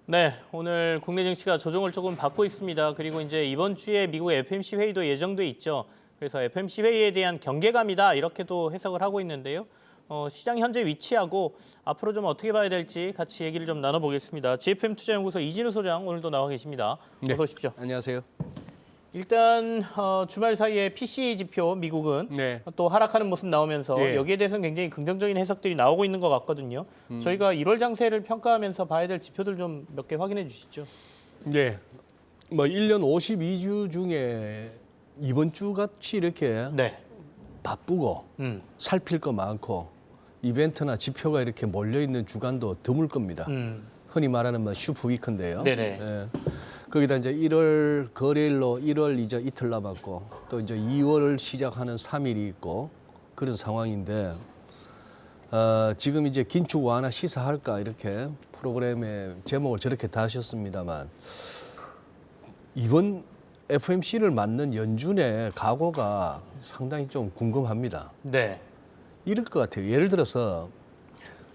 네, 오늘 국내 증시가 조정을 조금 받고 있습니다. 그리고 이제 이번 주에 미국 FMC 회의도 예정돼 있죠. 그래서 FMC 회의에 대한 경계감이다 이렇게도 해석을 하고 있는데요. 시장 현재 위치하고 앞으로 좀 어떻게 봐야 될지 같이 얘기를 좀 나눠보겠습니다. GFM 투자연구소 이진우 소장 오늘도 나와 계십니다. 어서 오십시오. 안녕하세요. 일단 주말 사이에 PCE 지표 미국은 또 하락하는 모습 나오면서 여기에 대해서는 굉장히 긍정적인 해석들이 나오고 있는 것 같거든요. 저희가 1월 장세를 평가하면서 봐야 될 지표들 좀 몇 개 확인해 주시죠. 네. 뭐 1년 52주 중에 이번 주 같이 이렇게 바쁘고 살필 거 많고 이벤트나 지표가 이렇게 몰려 있는 주간도 드물 겁니다. 흔히 말하는 뭐 슈퍼 위크인데요. 예. 거기다 이제 1월 거래일로 1월 이제 이틀 남았고 또 이제 2월 시작하는 3일이 있고 그런 상황인데 지금 이제 긴축 완화 시사할까 이렇게 프로그램의 제목을 저렇게 다하셨습니다만 이번 FMC를 맞는 연준의 각오가 상당히 좀 궁금합니다. 네. 이럴 것 같아요. 예를 들어서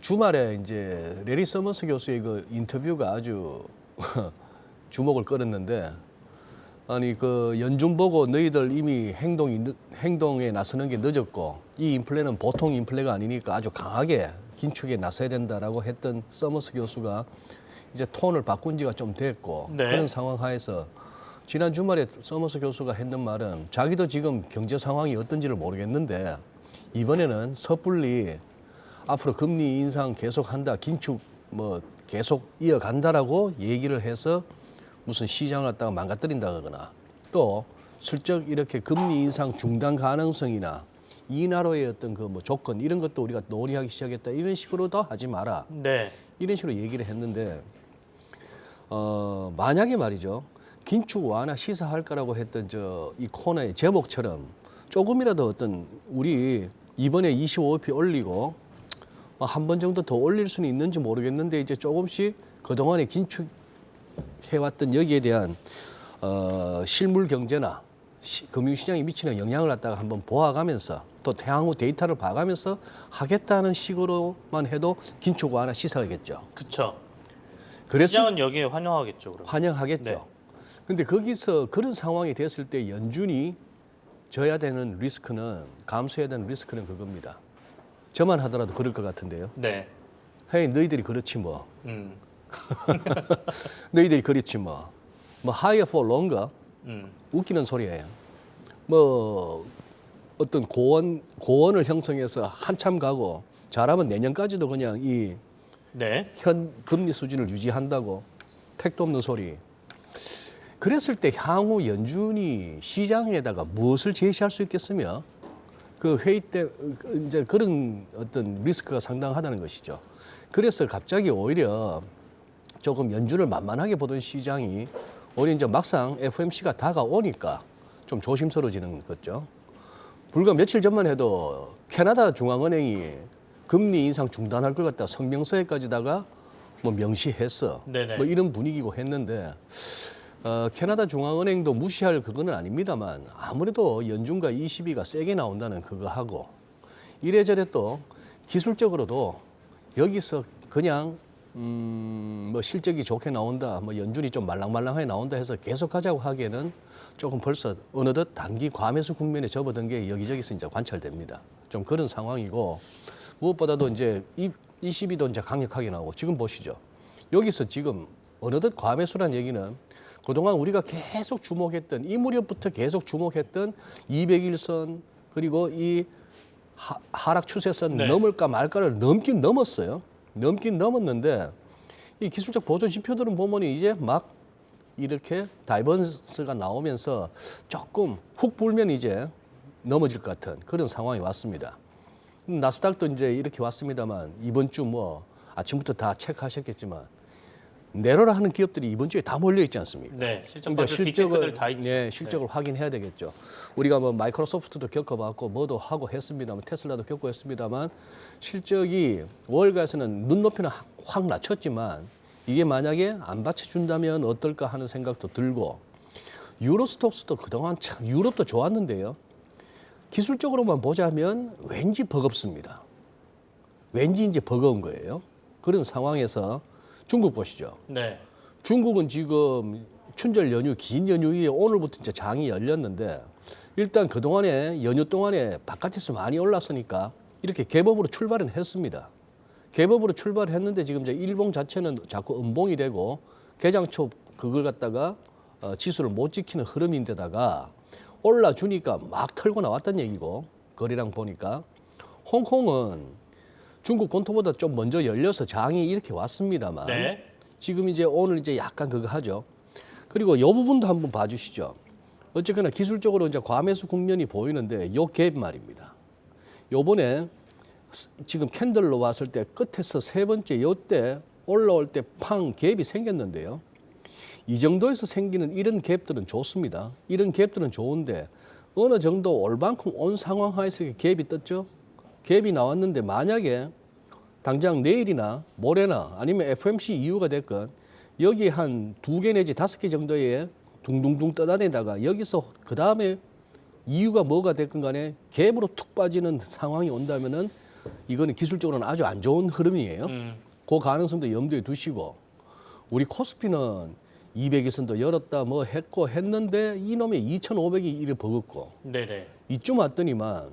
주말에 이제 레리 서머스 교수의 그 인터뷰가 아주 주목을 끌었는데 아니 그 연준 보고 너희들 이미 행동에 나서는 게 늦었고 이 인플레는 보통 인플레가 아니니까 아주 강하게 긴축에 나서야 된다라고 했던 서머스 교수가 이제 톤을 바꾼 지가 좀 됐고 그런 상황 하에서 지난 주말에 서머스 교수가 했는 말은 자기도 지금 경제 상황이 어떤지를 모르겠는데 이번에는 섣불리 앞으로 금리 인상 계속한다, 긴축 뭐 계속 이어간다라고 얘기를 해서 무슨 시장을 갖다가 망가뜨린다거나 또 슬쩍 이렇게 금리 인상 중단 가능성이나 인하로의 어떤 그 뭐 조건 이런 것도 우리가 논의하기 시작했다 이런 식으로도 하지 마라. 이런 식으로 얘기를 했는데 만약에 말이죠 긴축 완화 시사할 거라고 했던 이 코너의 제목처럼 조금이라도 어떤 우리 이번에 25p 올리고 한 번 정도 더 올릴 수는 있는지 모르겠는데 이제 조금씩 그동안에 긴축해왔던 여기에 대한 실물 경제나 금융시장에 미치는 영향을 갖다가 한번 보아가면서 또 향후 데이터를 봐가면서 하겠다는 식으로만 해도 긴축 완화 시사하겠죠. 그렇죠. 그래서 시장은 여기에 환영하겠죠. 그럼. 환영하겠죠. 근데 거기서 그런 상황이 됐을 때 연준이 져야 되는 리스크는 감수해야 되는 리스크는 그겁니다. 저만 하더라도 그럴 것 같은데요. 헤이 너희들이 그렇지 뭐. 너희들이 그렇지 뭐. 뭐 higher for longer. 웃기는 소리예요. 뭐 어떤 고원을 형성해서 한참 가고 잘하면 내년까지도 그냥 이 현 금리 수준을 유지한다고 택도 없는 소리. 그랬을 때 향후 연준이 시장에다가 무엇을 제시할 수 있겠으며 그 회의 때 이제 그런 어떤 리스크가 상당하다는 것이죠. 그래서 갑자기 오히려 조금 연준을 만만하게 보던 시장이 오히려 이제 막상 FOMC가 다가오니까 좀 조심스러워지는 거죠. 불과 며칠 전만 해도 캐나다 중앙은행이 금리 인상 중단할 걸 갖다 성명서에까지다가 뭐 명시했어. 뭐 이런 분위기고 했는데 캐나다 중앙은행도 무시할 그거는 아닙니다만 아무래도 연준과 ECB가 세게 나온다는 그거 하고 이래저래 또 기술적으로도 여기서 그냥 뭐 실적이 좋게 나온다, 뭐 연준이 좀 말랑말랑하게 나온다 해서 계속 하자고 하기에는 조금 벌써 어느덧 단기 과매수 국면에 접어든 게 여기저기서 이제 관찰됩니다. 좀 그런 상황이고 무엇보다도 이제 ECB도 이제 강력하게 나오고 지금 보시죠. 여기서 지금 어느덧 과매수란 얘기는 그동안 우리가 계속 주목했던 이 무렵부터 계속 주목했던 200일선 그리고 이 하락 추세선 넘을까 말까를 넘긴 넘었어요. 넘긴 넘었는데 이 기술적 보조 지표들은 보면 이제 막 이렇게 다이버전스가 나오면서 조금 훅 불면 이제 넘어질 것 같은 그런 상황이 왔습니다. 나스닥도 이제 이렇게 왔습니다만 이번 주 뭐 아침부터 다 체크하셨겠지만 내로라 하는 기업들이 이번 주에 다 몰려 있지 않습니까? 실적을 확인해야 되겠죠. 우리가 뭐 마이크로소프트도 겪어봤고 뭐도 하고 했습니다만 테슬라도 겪고 했습니다만 실적이 월가에서는 눈높이는 확 낮췄지만 이게 만약에 안 받쳐준다면 어떨까 하는 생각도 들고 유로스톡스도 그동안 참 유럽도 좋았는데요. 기술적으로만 보자면 왠지 버겁습니다. 왠지 이제 버거운 거예요. 그런 상황에서 중국 보시죠. 중국은 지금 춘절 연휴, 긴 연휴 이에 오늘부터 이제 장이 열렸는데 일단 그동안에 연휴 동안에 바깥에서 많이 올랐으니까 이렇게 개법으로 출발은 했습니다. 개법으로 출발했는데 지금 이제 일봉 자체는 자꾸 음봉이 되고 개장 초 그걸 갖다가 지수를 못 지키는 흐름인데다가 올라주니까 막 털고 나왔단 얘기고 거래량 보니까 홍콩은 중국 본토보다 좀 먼저 열려서 장이 이렇게 왔습니다만 네. 지금 이제 오늘 이제 약간 그거 하죠. 그리고 이 부분도 한번 봐주시죠. 어쨌거나 기술적으로 이제 과매수 국면이 보이는데 요 갭 말입니다. 요번에 지금 캔들로 왔을 때 끝에서 세 번째 요때 올라올 때 팡 갭이 생겼는데요. 이 정도에서 생기는 이런 갭들은 좋습니다. 이런 갭들은 좋은데 어느 정도 올만큼 온 상황 하에서 갭이 떴죠. 갭이 나왔는데 만약에 당장 내일이나 모레나 아니면 FOMC 이후가 됐건 여기 한 2개 내지 5개 정도의 둥둥둥 떠다니다가 여기서 그 다음에 이유가 뭐가 됐건 간에 갭으로 툭 빠지는 상황이 온다면은 이거는 기술적으로는 아주 안 좋은 흐름이에요. 그 가능성도 염두에 두시고 우리 코스피는 200일선도 열었다 뭐 했고 했는데 이놈의 2,500이 이래 버겁고 네네. 이쯤 왔더니만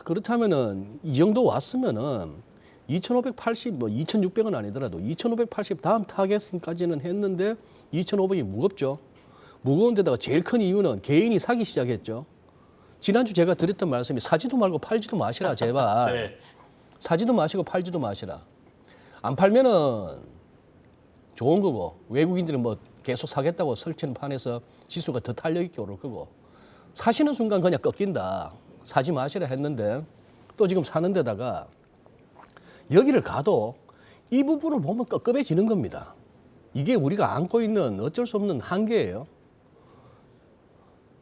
그렇다면은 이 정도 왔으면은 2,580 뭐 2,600은 아니더라도 2,580 다음 타겟까지는 했는데 2,500이 무겁죠. 무거운 데다가 제일 큰 이유는 개인이 사기 시작했죠. 지난주 제가 드렸던 말씀이 사지도 말고 팔지도 마시라 제발. 네. 사지도 마시고 팔지도 마시라. 안 팔면은 좋은 거고 외국인들은 뭐 계속 사겠다고 설치는 판에서 지수가 더 탄력 있게 오를 거고 사시는 순간 그냥 꺾인다. 사지 마시라 했는데 또 지금 사는 데다가 여기를 가도 이 부분을 보면 끄급해지는 겁니다. 이게 우리가 안고 있는 어쩔 수 없는 한계예요.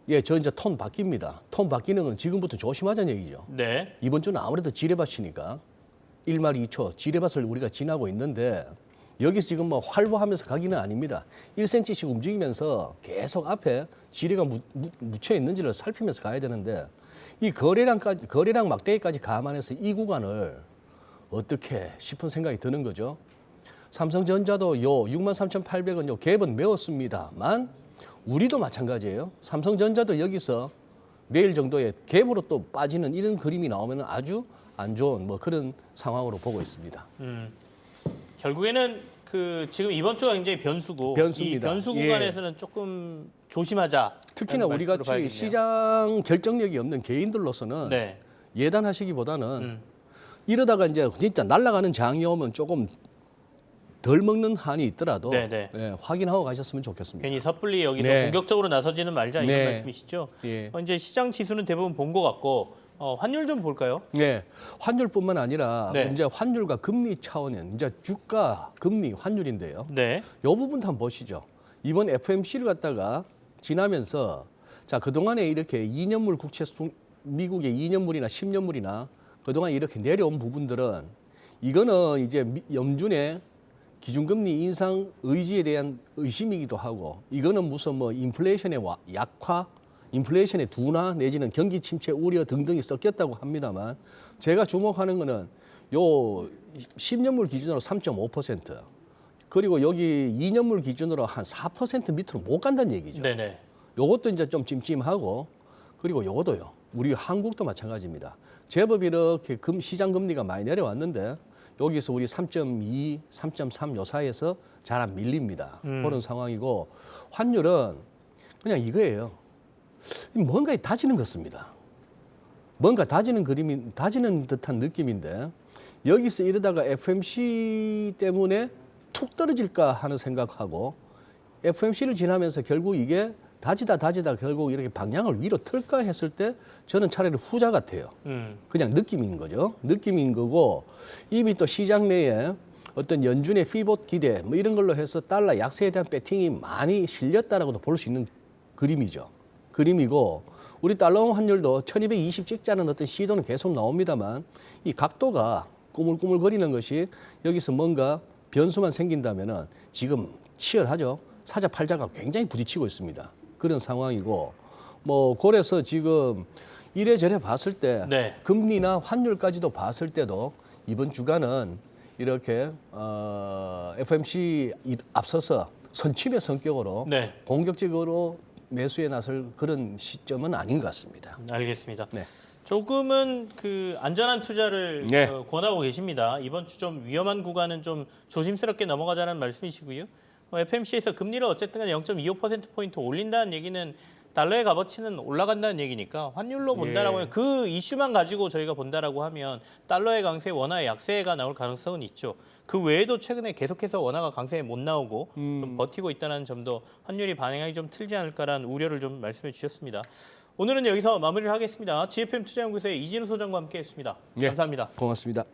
예, 저 이제 톤 바뀝니다. 톤 바뀌는 건 지금부터 조심하자는 얘기죠. 네. 이번 주는 아무래도 지뢰밭이니까 1말 2초 지뢰밭을 우리가 지나고 있는데 여기서 지금 뭐 활보하면서 가기는 아닙니다. 1cm씩 움직이면서 계속 앞에 지뢰가 묻혀 있는지를 살피면서 가야 되는데 이 거래량 막대기까지 감안해서 이 구간을 어떻게 싶은 생각이 드는 거죠. 삼성전자도 요 63,800원 요 갭은 메웠습니다만 우리도 마찬가지예요. 삼성전자도 여기서 내일 정도의 갭으로 또 빠지는 이런 그림이 나오면 아주 안 좋은 뭐 그런 상황으로 보고 있습니다. 결국에는 그 지금 이번 주가 굉장히 변수고 변수입니다. 이 변수 구간에서는 조금 조심하자. 특히나 우리 같이 시장 결정력이 없는 개인들로서는 네. 예단하시기보다는 이러다가 이제 진짜 날아가는 장이 오면 조금 덜 먹는 한이 있더라도 네네. 예, 확인하고 가셨으면 좋겠습니다. 괜히 섣불리 여기서 네. 공격적으로 나서지는 말자 이런 네. 말씀이시죠? 예. 이제 시장 지수는 대부분 본 것 같고 환율 좀 볼까요? 네, 환율뿐만 아니라 네. 이제 환율과 금리 차원인 이제 주가, 금리, 환율인데요. 네. 이 부분도 한번 보시죠. 이번 FOMC를 갖다가 지나면서 자 그동안에 이렇게 2년물 국채 미국의 2년물이나 10년물이나 그동안 이렇게 내려온 부분들은 이거는 이제 연준의 기준금리 인상 의지에 대한 의심이기도 하고 이거는 무슨 뭐 인플레이션의 약화, 인플레이션의 둔화 내지는 경기 침체 우려 등등이 섞였다고 합니다만 제가 주목하는 거는 요 10년물 기준으로 3.5% 그리고 여기 2년물 기준으로 한 4% 밑으로 못 간다는 얘기죠. 네네. 요것도 이제 좀 찜찜하고 그리고 요것도요. 우리 한국도 마찬가지입니다. 제법 이렇게 시장 금리가 많이 내려왔는데 여기서 우리 3.2, 3.3 요 사이에서 잘 안 밀립니다. 그런 상황이고 환율은 그냥 이거예요. 뭔가에 다지는 것입니다. 뭔가 다지는 듯한 느낌인데 여기서 이러다가 FOMC 때문에 툭 떨어질까 하는 생각하고 FOMC를 지나면서 결국 이게 다지다 결국 이렇게 방향을 위로 틀까 했을 때 저는 차라리 후자 같아요. 그냥 느낌인 거죠. 느낌인 거고 이미 또 시장 내에 어떤 연준의 피봇 기대 뭐 이런 걸로 해서 달러 약세에 대한 배팅이 많이 실렸다라고도 볼 수 있는 그림이죠. 그림이고 우리 달러 환율도 1220 찍자는 어떤 시도는 계속 나옵니다만 이 각도가 꾸물꾸물거리는 것이 여기서 뭔가 변수만 생긴다면은 지금 치열하죠. 사자 팔자가 굉장히 부딪히고 있습니다. 그런 상황이고 뭐 그래서 지금 이래저래 봤을 때 네. 금리나 환율까지도 봤을 때도 이번 주간은 이렇게 FOMC 앞서서 선침의 성격으로 네. 공격적으로 매수에 나설 그런 시점은 아닌 것 같습니다. 알겠습니다. 네. 조금은 그 안전한 투자를 네. 권하고 계십니다. 이번 주 좀 위험한 구간은 좀 조심스럽게 넘어가자는 말씀이시고요. FMC에서 금리를 어쨌든 0.25%포인트 올린다는 얘기는 달러의 값어치는 올라간다는 얘기니까 환율로 본다라고 하면 그 이슈만 가지고 저희가 본다라고 하면 달러의 강세, 원화의 약세가 나올 가능성은 있죠. 그 외에도 최근에 계속해서 원화가 강세에 못 나오고 좀 버티고 있다는 점도 환율이 반영하기 좀 틀지 않을까라는 우려를 좀 말씀해 주셨습니다. 오늘은 여기서 마무리를 하겠습니다. GFM 투자연구소의 이진우 소장과 함께했습니다. 네. 감사합니다. 고맙습니다.